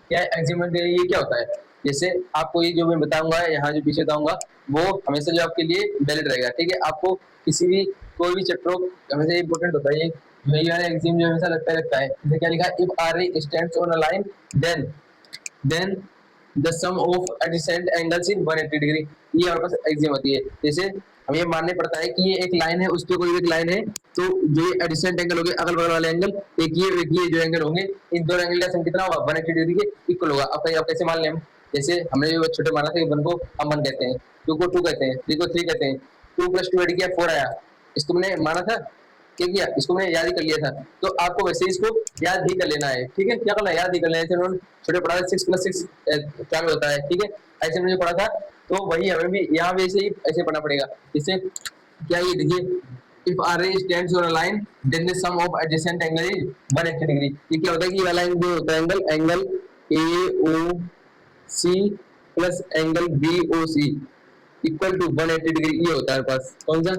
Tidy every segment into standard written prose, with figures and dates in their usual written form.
क्या एग्जाम में ये क्या होता है, जैसे आपको ये जो मैं बताऊंगा यहाँ जो पीछे बताऊंगा वो हमेशा जो आपके लिए वैलिड रहेगा, ठीक है। आपको किसी भी कोई भी चैप्टर हमेशा इंपॉर्टेंट होता है ये, यही वाला एग्जाम जो हमेशा लगता है जैसे क्या लिखा है, if R A stands on a line then the sum of adjacent angles in 180 degree, ये हमारे पास एग्जाम होती है। जैसे हमें ये मानने पड़ता है कि ये एक लाइन है, उस पे कोई एक लाइन है, तो जो ये एडजेसेंट एंगल हो गए अगल बगल वाले एंगल, एक ये जो एंगल होंगे, इन दोनों एंगल का सम कितना होगा, 180 डिग्री के इक्वल होगा। अब कैसे मान लें हम, जैसे हमने जो छोटे माना था कि वन को हम वन कहते हैं, टू को टू कहते हैं, थ्री को थ्री कहते हैं, टू प्लस टू एड किया 4 आया, इसको मैंने माना था, क्या किया, इसको मैंने याद ही कर लिया था, तो आपको वैसे ही इसको याद ही कर लेना है, ठीक है। क्या करना है, याद ही कर लेना है। जैसे उन्होंने छोटे पढ़ा था 6 + 6 क्या होता है, ठीक है, ऐसे मैंने पढ़ा था, तो वही हमें भी यहाँ भी ऐसे ही ऐसे पढ़ना पड़ेगा। जैसे क्या, ये देखिए, if R A stands on a line then the sum of adjacent angle is 180 degree. ये क्या होता है कि ये वाला जो होता है angle, angle A O C plus angle B O C equal to 180 degree, ये होता है पास कौन सा,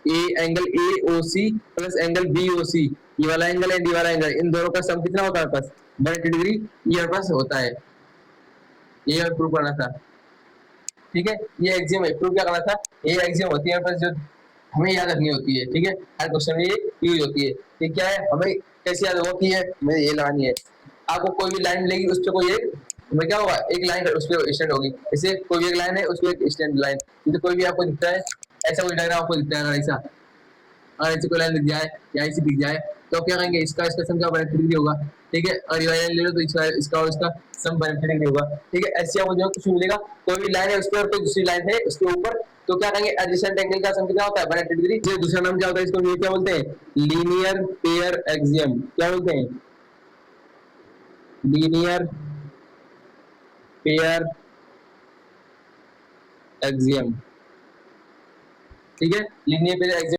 a angle A O C plus angle B O C, ये वाला एंगल है, डी वाला एंगल, इन दोनों का सम कितना होता है पास 180 डिग्री, ये हमारे पास होता है। ये प्रूव करना था, ठीक है। ये एग्जाम है, प्रूव क्या करना था, ये एग्जाम होती है हमारे पास जो हमें याद रखनी होती है, ठीक है। हर क्वेश्चन में ये यूज होती है। ये क्या है, हमें कैसे याद होगा कि है हमें ये लगानी है। आपको कोई भी लाइन मिलेगी उस पर कोई एक हमें क्या होगा, एक लाइन उस पर स्टैंड होगी, जैसे कोई भी एक लाइन है उस पर एक स्टैंड लाइन, जैसे कोई भी आपको दिखता है, ऐसा कोई डायग्राम आपको दिखता है ऐसा, और ऐसी कोई लाइन दिख जाए या ऐसी दिख जाए, तो क्या कहेंगे, इसका इसका सम क्या 180 डिग्री होगा, ठीक है। और ये लाइन ले लो तो इसका और इसका सम 180 डिग्री होगा, ठीक है। ऐसे आपको जो कुछ मिलेगा, कोई भी लाइन है उस पर कोई दूसरी लाइन है उसके ऊपर, तो क्या कहेंगे, एडजेसेंट एंगल का सम कितना होता है 180 डिग्री। ये दूसरा नाम क्या होता है, इसको क्या बोलते हैं, लीनियर पेयर एक्सियम, क्या बोलते हैं, लीनियर पेयर एक्सियम, ठीक है। Linear pair axiom